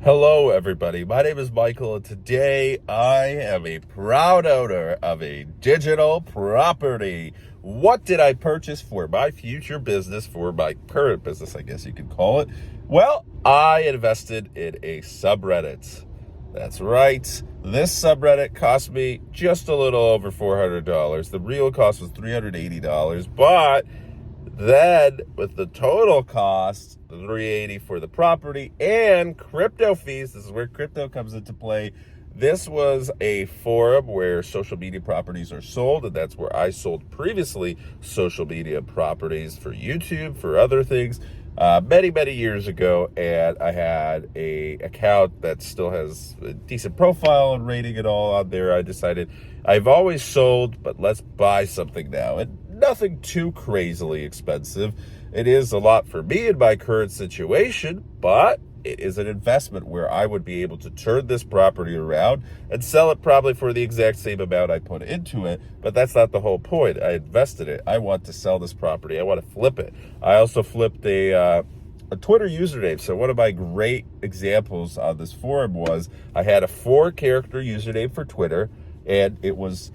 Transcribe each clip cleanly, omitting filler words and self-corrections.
Hello, everybody. My name is Michael, and today I am a proud owner of a digital property. What did I purchase for my future business, for my current business, I guess you could call it? Well, I invested in a subreddit. That's right. This subreddit cost me just a little over $400. The real cost was $380, but then with the total cost, the $380 for the property and crypto fees, this is where crypto comes into play. This was a forum where social media properties are sold, and that's where I sold previously social media properties for YouTube, for other things, many years ago. And I had a account that still has a decent profile and rating and all on there. I decided I've always sold, but let's buy something now. And nothing too crazily expensive. It is a lot for me in my current situation, but it is an investment where I would be able to turn this property around and sell it probably for the exact same amount I put into it. But that's not the whole point. I invested it. I want to sell this property. I want to flip it. I also flipped a Twitter username. So one of my great examples on this forum was I had a 4-character username for Twitter, and it was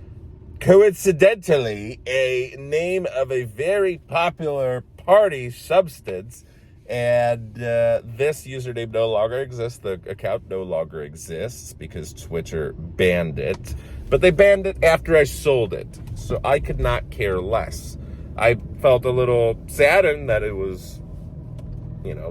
coincidentally a name of a very popular party substance. And this username no longer exists. The account no longer exists because Twitter banned it. But they banned it after I sold it. So I could not care less. I felt a little saddened that it was,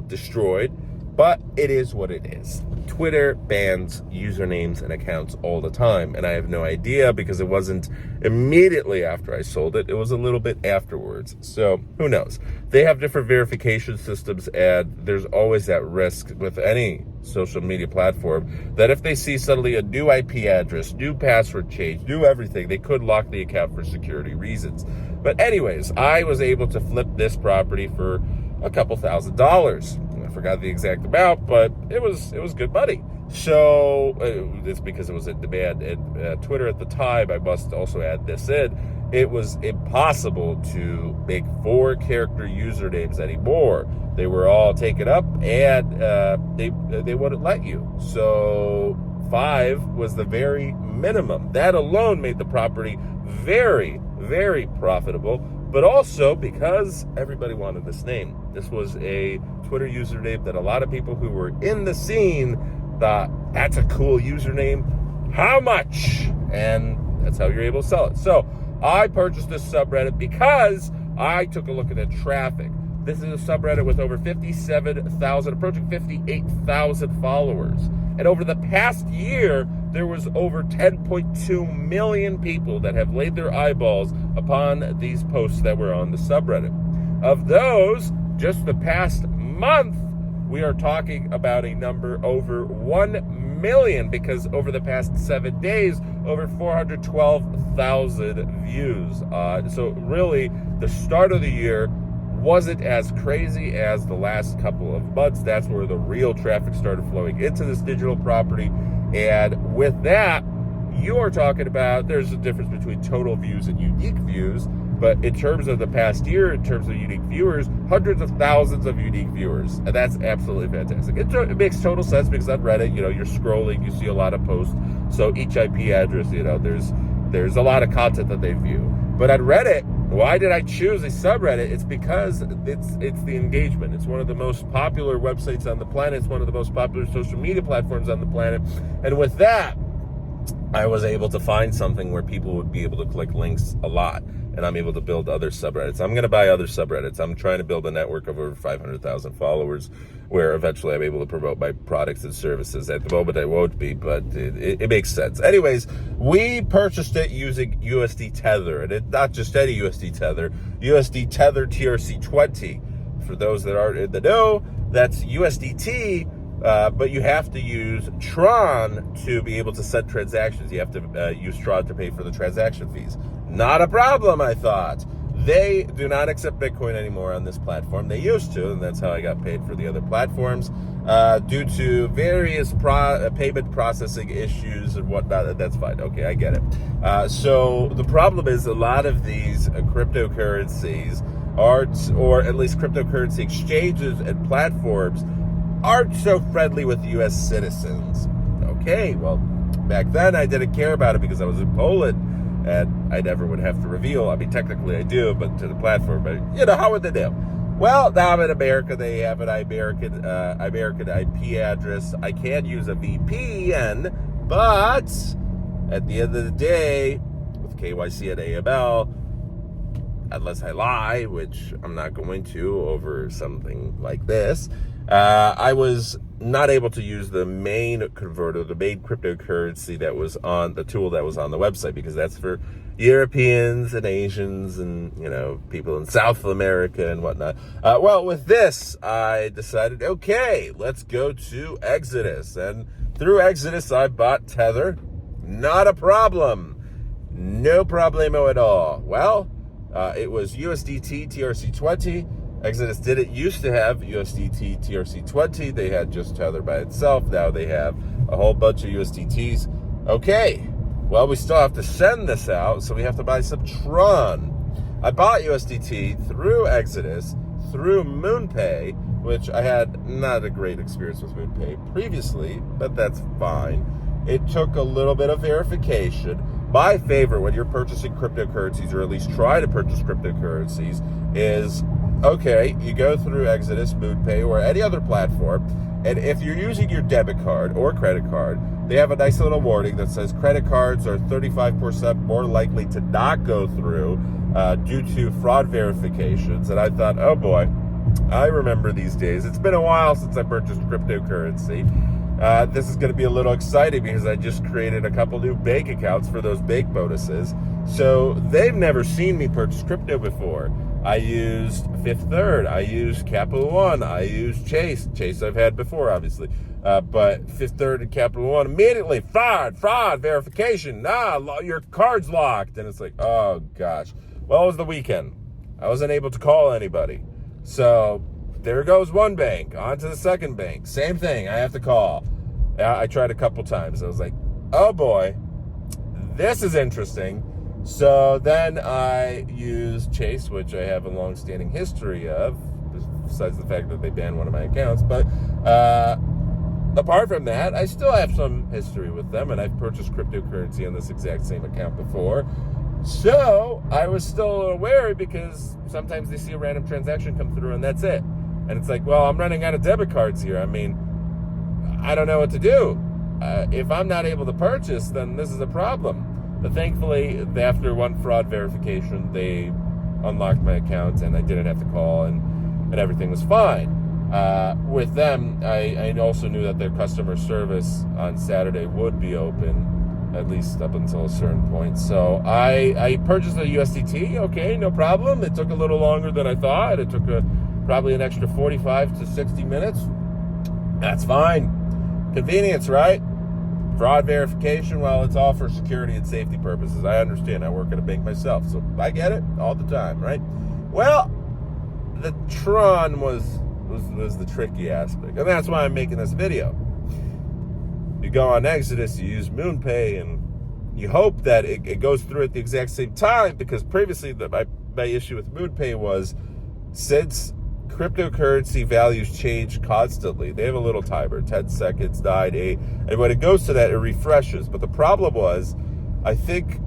destroyed. But it is what it is. Twitter bans usernames and accounts all the time. And I have no idea because it wasn't immediately after I sold it. It was a little bit afterwards. So who knows? They have different verification systems, and there's always that risk with any social media platform that if they see suddenly a new IP address, new password change, new everything, they could lock the account for security reasons. But anyways, I was able to flip this property for a couple $1,000s. I forgot the exact amount, but it was good money. So it's because it was in demand. And Twitter at the time, I must also add this in, it was impossible to make 4-character usernames anymore. They were all taken up, and they wouldn't let you. So 5 was the very minimum. That alone made the property very profitable. But also because everybody wanted this name. This was a Twitter username that a lot of people who were in the scene thought, that's a cool username. How much? And that's how you're able to sell it. So I purchased this subreddit because I took a look at the traffic. This is a subreddit with over 57,000, approaching 58,000 followers. And over the past year, there was over 10.2 million people that have laid their eyeballs upon these posts that were on the subreddit. Of those, just the past month, we are talking about a number over 1 million, because over the past 7 days, over 412,000 views. So really, the start of the year wasn't as crazy as the last couple of months. That's where the real traffic started flowing into this digital property. And with that, you are talking about, there's a difference between total views and unique views. But in terms of the past year, in terms of unique viewers, hundreds of thousands of unique viewers. And that's absolutely fantastic. It makes total sense because on Reddit, you're scrolling, you see a lot of posts. So each IP address, there's a lot of content that they view. But on Reddit, why did I choose a subreddit? It's because it's the engagement. It's one of the most popular websites on the planet. It's one of the most popular social media platforms on the planet. And with that, I was able to find something where people would be able to click links a lot. And I'm able to build other subreddits. I'm going to buy other subreddits. I'm trying to build a network of over 500,000 followers where eventually I'm able to promote my products and services. At the moment, I won't be, but it makes sense. Anyways, we purchased it using USD Tether, and it's not just any USD Tether, USD Tether TRC20. For those that aren't in the know, that's USDT, but you have to use TRON to be able to send transactions. You have to use TRON to pay for the transaction fees. Not a problem, I thought. They do not accept Bitcoin anymore on this platform. They used to, and that's how I got paid for the other platforms. Due to various payment processing issues and whatnot, that's fine. Okay, I get it. So the problem is a lot of these cryptocurrencies or at least cryptocurrency exchanges and platforms aren't so friendly with U.S. citizens. Okay, well, back then I didn't care about it because I was in Poland, and I never would have to reveal. I mean, technically I do, but to the platform. But you know, how would they know? Well, now I'm in America. They have an American IP address. I can use a VPN, but at the end of the day, with KYC and AML, unless I lie, which I'm not going to over something like this, I was not able to use the main converter, the main cryptocurrency that was on the tool that was on the website, because that's for Europeans and Asians and, you know, people in South America and whatnot. Well, with this, I decided, okay, let's go to Exodus. And through Exodus, I bought Tether. Not a problem. No problemo at all. Well, it was USDT-TRC20. Exodus didn't used to have USDT-TRC20. They had just Tether by itself. Now they have a whole bunch of USDTs. Okay, well, we still have to send this out, so we have to buy some TRON. I bought USDT through Exodus, through MoonPay, which I had not a great experience with MoonPay previously, but that's fine. It took a little bit of verification. My favorite when you're purchasing cryptocurrencies, or at least try to purchase cryptocurrencies, is, okay, you go through Exodus, MoonPay, or any other platform, and if you're using your debit card or credit card, they have a nice little warning that says credit cards are 35% more likely to not go through due to fraud verifications. And I thought, oh boy, I remember these days. It's been a while since I purchased cryptocurrency. This is going to be a little exciting because I just created a couple new bank accounts for those bank bonuses. So they've never seen me purchase crypto before. I used Fifth Third. I used Capital One. I used Chase. Chase I've had before, obviously. But Fifth Third and Capital One, immediately, fraud, verification. Your card's locked. And it's like, oh, gosh. Well, it was the weekend. I wasn't able to call anybody. So there goes one bank, on to the second bank. Same thing, I have to call. I tried a couple times. I was like, oh boy, this is interesting. So then I used Chase, which I have a long-standing history of, besides the fact that they banned one of my accounts. But apart from that, I still have some history with them, and I've purchased cryptocurrency on this exact same account before. So I was still a little wary because sometimes they see a random transaction come through and that's it. And it's like, well, I'm running out of debit cards here. I mean, I don't know what to do. If I'm not able to purchase, then this is a problem. But thankfully, after one fraud verification, they unlocked my account and I didn't have to call and everything was fine. With them, I also knew that their customer service on Saturday would be open, at least up until a certain point. So I purchased a USDT. Okay, no problem. It took a little longer than I thought. It took probably an extra 45 to 60 minutes. That's fine. Convenience, right? Fraud verification, well, it's all for security and safety purposes. I understand. I work at a bank myself, so I get it all the time, right? Well, the TRON was the tricky aspect, and that's why I'm making this video. You go on Exodus, you use MoonPay, and you hope that it goes through at the exact same time, because previously my issue with MoonPay was, since cryptocurrency values change constantly, they have a little timer, 10 seconds, 9, 8, and when it goes to that, it refreshes. But the problem was, I think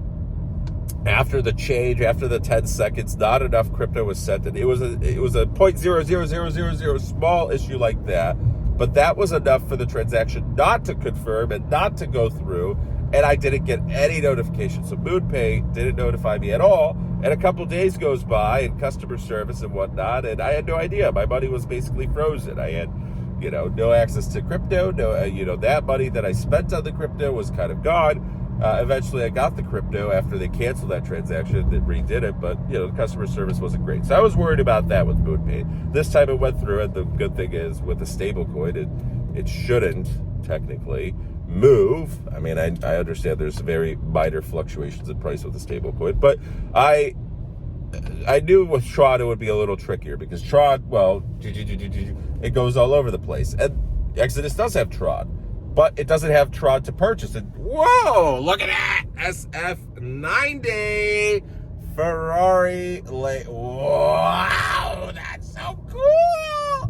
after the change, after the 10 seconds, not enough crypto was sent in. It was a 0.00000 small issue like that, but that was enough for the transaction not to confirm and not to go through, and I didn't get any notification. So MoonPay didn't notify me at all, and a couple days goes by, and customer service and whatnot, and I had no idea. My money was basically frozen. I had, no access to crypto. No, that money that I spent on the crypto was kind of gone. Eventually, I got the crypto after they canceled that transaction. They redid it, but the customer service wasn't great. So I was worried about that with MoonPay. This time it went through, and the good thing is, with a stable coin, it shouldn't technically move. I mean, I understand there's very minor fluctuations in price with a stable coin, but I knew with TRON it would be a little trickier, because TRON, well, it goes all over the place, and Exodus does have TRON, but it doesn't have TRON to purchase. And whoa, look at that SF90 Ferrari. Wow, that's so cool.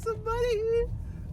some money.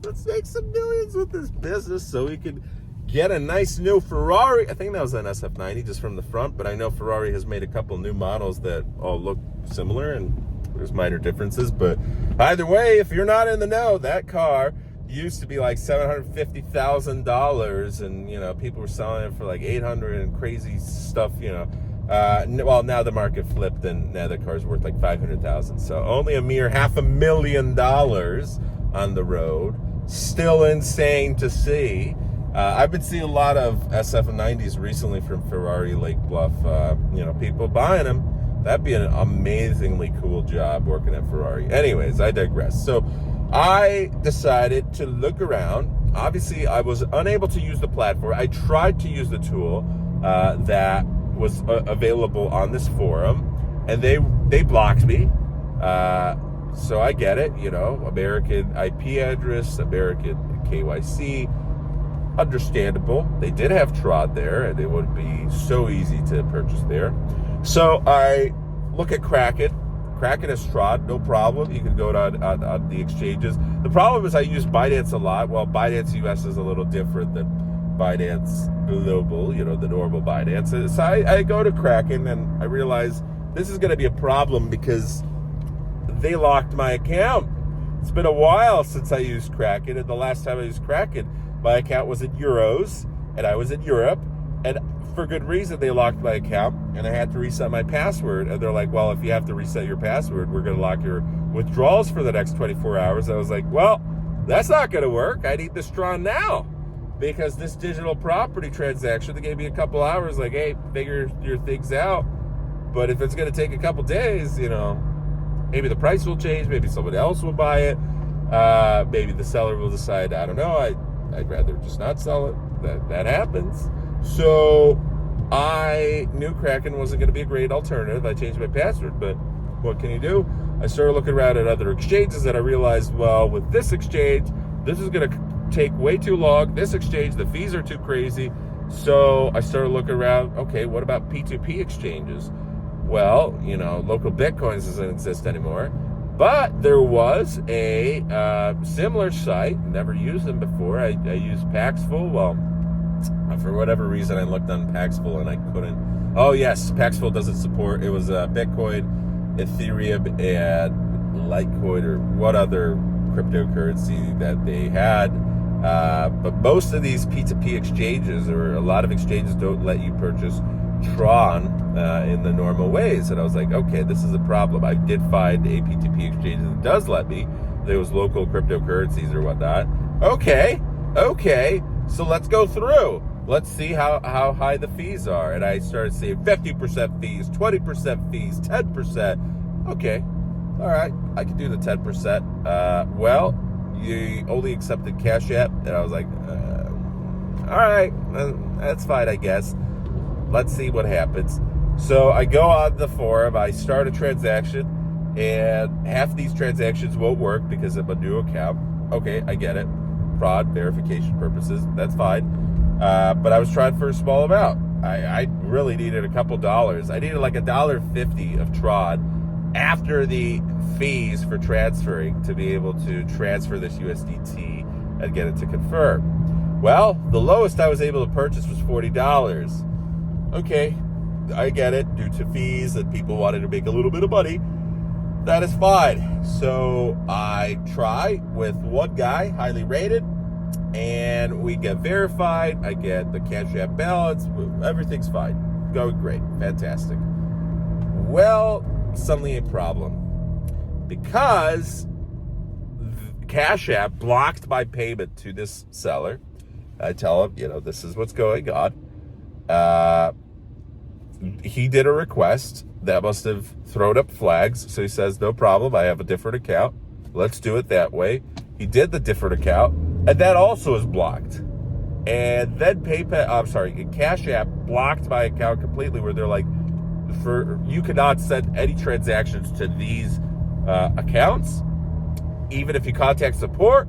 Let's make some millions with this business so we can get a nice new Ferrari. I think that was an SF90 just from the front, but I know Ferrari has made a couple new models that all look similar and there's minor differences. But either way, if you're not in the know, that car used to be like $750,000, and you know, people were selling it for like 800 and crazy stuff, you know. Well, now the market flipped and now the car's worth like 500,000. So only a mere $500,000 on the road. Still insane to see. I've been seeing a lot of SF90s recently from Ferrari Lake Bluff. You know, people buying them. That'd be an amazingly cool job working at Ferrari. Anyways, I digress. So I decided to look around. Obviously, I was unable to use the platform. I tried to use the tool that was available on this forum, and they blocked me. So I get it, you know, American IP address, American KYC, understandable. They did have TRON there, and it would be so easy to purchase there. So I look at Kraken. Kraken has TRON, no problem. You can go on the exchanges. The problem is I use Binance a lot. Well, Binance US is a little different than Binance Global, you know, the normal Binance. So I go to Kraken, and I realize this is going to be a problem because they locked my account. It's been a while since I used Kraken, and the last time I used Kraken, my account was in euros, and I was in Europe, and for good reason, they locked my account, and I had to reset my password, and they're like, well, if you have to reset your password, we're going to lock your withdrawals for the next 24 hours. I was like, well, that's not going to work. I need this TRON now, because this digital property transaction, they gave me a couple hours, like, hey, figure your things out, but if it's going to take a couple days, you know, maybe the price will change, maybe someone else will buy it, maybe the seller will decide, I don't know, I'd rather just not sell it. That happens. So I knew Kraken wasn't going to be a great alternative. I changed my password, but what can you do? I started looking around at other exchanges, and I realized, well, with this exchange, this is going to take way too long. This exchange, the fees are too crazy. So I started looking around, okay, what about P2P exchanges? Well, you know, local Bitcoins doesn't exist anymore, but there was a similar site. Never used them before. I used Paxful. Well, for whatever reason, I looked on Paxful and I couldn't. Oh yes, Paxful doesn't support. It was Bitcoin, Ethereum, and Litecoin, or what other cryptocurrency that they had. But most of these P2P exchanges, or a lot of exchanges, don't let you purchase TRON in the normal ways. And I was like, okay, this is a problem. I did find a P2P exchange that does let me. There was local cryptocurrencies or whatnot. Okay, so let's go through. Let's see how high the fees are. And I started seeing 50% fees, 20% fees, 10%. Okay, all right, I can do the 10%. Well, you only accepted Cash App. And I was like, all right, that's fine, I guess. Let's see what happens. So I go on the forum, I start a transaction, and half these transactions won't work because of a new account. Okay, I get it. Fraud, verification purposes, that's fine. But I was trying for a small amount. I really needed a couple dollars. I needed like $1.50 of TRON after the fees for transferring to be able to transfer this USDT and get it to confirm. Well, the lowest I was able to purchase was $40. Okay, I get it, due to fees and people wanted to make a little bit of money. That is fine. So I try with one guy, highly rated, and we get verified. I get the Cash App balance. Everything's fine. Going great. Fantastic. Well, suddenly a problem. Because Cash App blocked my payment to this seller. I tell him, you know, this is what's going on. He did a request that must have thrown up flags. So he says, no problem. I have a different account. Let's do it that way. He did the different account, and that also is blocked. And then Cash App blocked my account completely, where they're like, you cannot send any transactions to these accounts. Even if you contact support,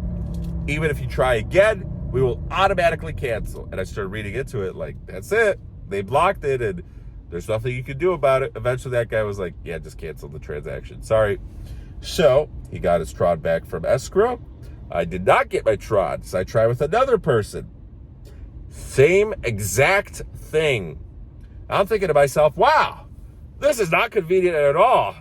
even if you try again, we will automatically cancel. And I started reading into it like, that's it. They blocked it, and there's nothing you can do about it. Eventually, that guy was like, yeah, just cancel the transaction. Sorry. So he got his TRON back from escrow. I did not get my TRON, so I tried with another person. Same exact thing. I'm thinking to myself, wow, this is not convenient at all.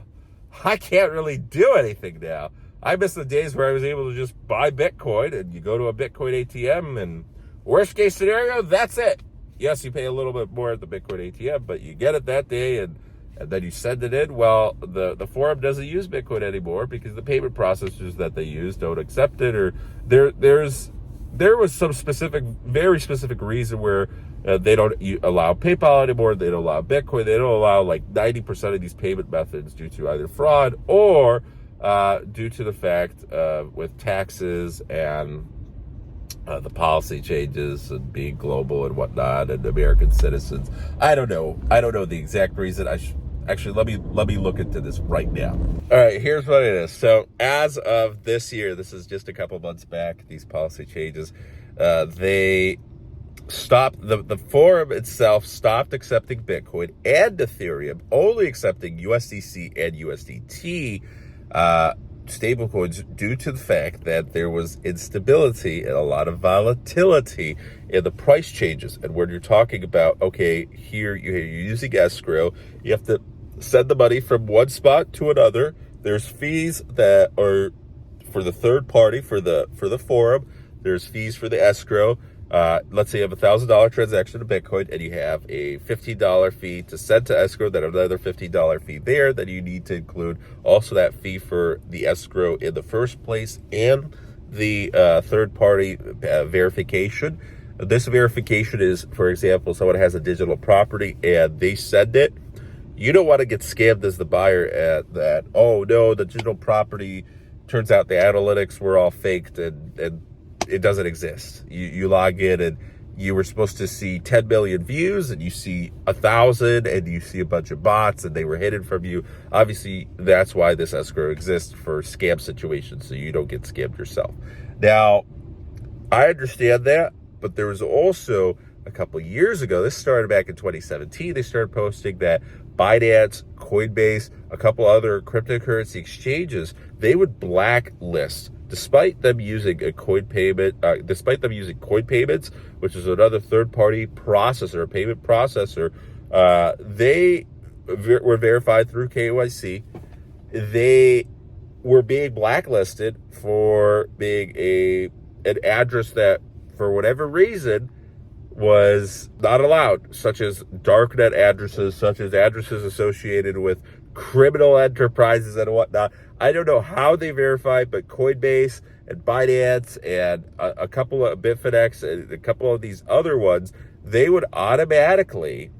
I can't really do anything now. I miss the days where I was able to just buy Bitcoin and you go to a Bitcoin ATM and worst case scenario, that's it. Yes, you pay a little bit more at the Bitcoin ATM, but you get it that day and then you send it in. Well, the forum doesn't use Bitcoin anymore because the payment processors that they use don't accept it, or there was some very specific reason where they don't allow PayPal anymore. They don't allow Bitcoin. They don't allow like 90% of these payment methods due to either fraud or due to the fact with taxes and the policy changes and being global and whatnot and American citizens. I don't know the exact reason. Actually, let me look into this right now. All right, here's what it is. So as of this year, this is just a couple months back, these policy changes, they stopped, the forum itself stopped accepting Bitcoin and Ethereum, only accepting USDC and USDT stablecoins due to the fact that there was instability and a lot of volatility in the price changes. And when you're talking about, okay, here you're using escrow, you have to send the money from one spot to another. There's fees that are for the third party, for the forum. There's fees for the escrow. Let's say you have a $1,000 transaction of Bitcoin and you have a $15 fee to send to escrow, then another $15 fee there. Then you need to include also that fee for the escrow in the first place and the third party verification. This verification is, for example, someone has a digital property and they send it. You don't want to get scammed as the buyer at that, oh no, the digital property, turns out the analytics were all faked and it doesn't exist. You log in and you were supposed to see 10 million views and you see 1,000 and you see a bunch of bots and they were hidden from you. Obviously, that's why this escrow exists, for scam situations, so you don't get scammed yourself. Now, I understand that, but there was also a couple years ago, this started back in 2017, they started posting that Binance, Coinbase, a couple other cryptocurrency exchanges, they would blacklist, despite them using a coin payment, despite them using coin payments, which is another third-party processor, a payment processor. They were verified through KYC. They were being blacklisted for being an address that, for whatever reason, was not allowed, such as darknet addresses, such as addresses associated with criminal enterprises and whatnot. I don't know how they verified, but Coinbase and Binance and a couple of Bitfinex and a couple of these other ones, they would automatically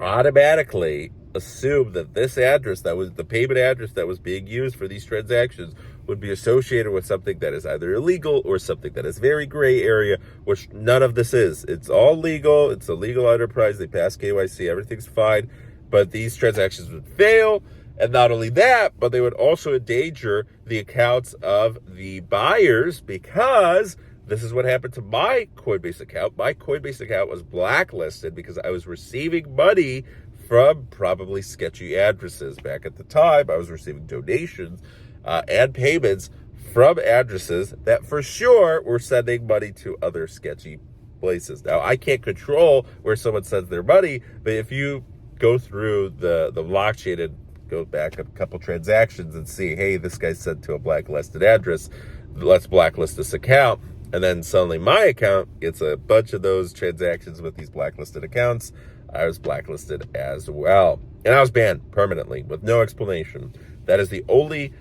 assume that this address, that was the payment address that was being used for these transactions, would be associated with something that is either illegal or something that is very gray area, which none of this is. It's all legal. It's a legal enterprise. They pass KYC. Everything's fine. But these transactions would fail. And not only that, but they would also endanger the accounts of the buyers, because this is what happened to my Coinbase account. My Coinbase account was blacklisted because I was receiving money from probably sketchy addresses. Back at the time, I was receiving donations and payments from addresses that for sure were sending money to other sketchy places. Now, I can't control where someone sends their money, but if you go through the blockchain and go back a couple transactions and see, hey, this guy sent to a blacklisted address, let's blacklist this account. And then suddenly my account gets a bunch of those transactions with these blacklisted accounts. I was blacklisted as well. And I was banned permanently with no explanation. That is the only,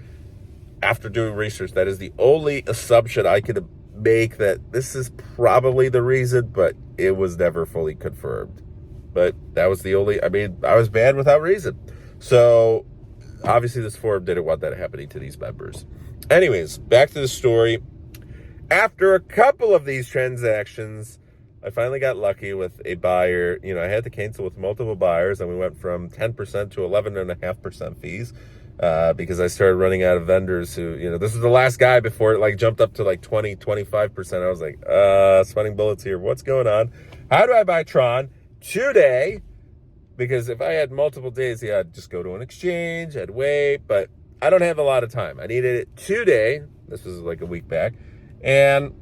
after doing research, that is the only assumption I could make, that this is probably the reason, but it was never fully confirmed. But that was the only, I was banned without reason. So obviously this forum didn't want that happening to these members. Anyways, back to the story. After a couple of these transactions, I finally got lucky with a buyer. You know, I had to cancel with multiple buyers, and we went from 10% to 11.5% fees because I started running out of vendors who, you know, this is the last guy before it like jumped up to like 20, 25%. I was like, sweating bullets here. What's going on? How do I buy TRON today? Because if I had multiple days, yeah, I'd just go to an exchange, I'd wait, but I don't have a lot of time. I needed it today. This was like a week back. And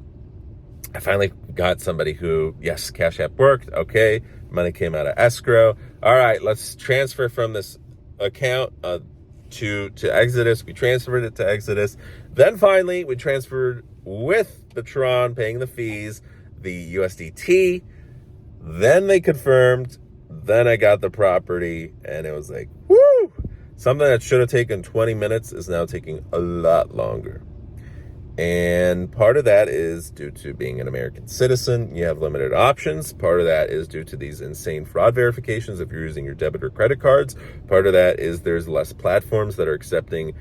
I finally got somebody who, yes, Cash App worked. Okay. Money came out of escrow. All right, let's transfer from this account to Exodus. We transferred it to Exodus. Then finally, we transferred with the TRON, paying the fees, the USDT. Then they confirmed. Then I got the property, and it was like, woo! Something that should have taken 20 minutes is now taking a lot longer. And part of that is due to being an American citizen. You have limited options. Part of that is due to these insane fraud verifications if you're using your debit or credit cards. Part of that is there's less platforms that are accepting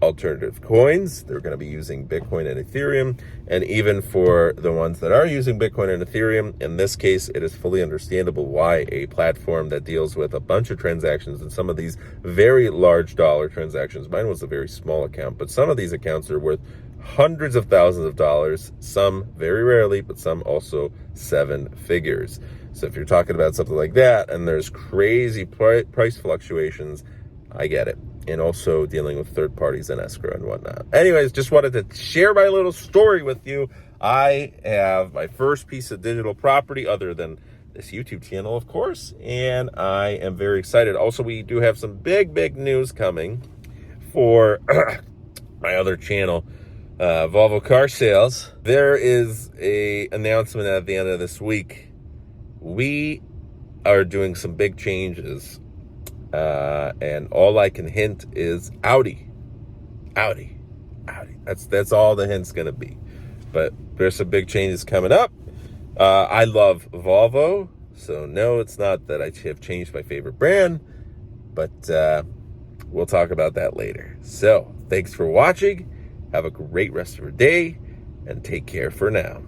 alternative coins. They're going to be using Bitcoin and Ethereum. And even for the ones that are using Bitcoin and Ethereum, in this case, it is fully understandable why a platform that deals with a bunch of transactions and some of these very large dollar transactions, mine was a very small account, but some of these accounts are worth hundreds of thousands of dollars, some very rarely, but some also 7 figures. So if you're talking about something like that and there's crazy price fluctuations, I get it. And also dealing with third parties and escrow and whatnot. Anyways, just wanted to share my little story with you. I have my first piece of digital property other than this YouTube channel, of course, and I am very excited. Also, we do have some big news coming for my other channel, Volvo Car Sales. There is a announcement at the end of this week. We are doing some big changes, and all I can hint is Audi. That's all the hint's gonna be. But there's some big changes coming up. I love Volvo, so no, it's not that I have changed my favorite brand, but we'll talk about that later. So thanks for watching. Have a great rest of your day, and take care for now.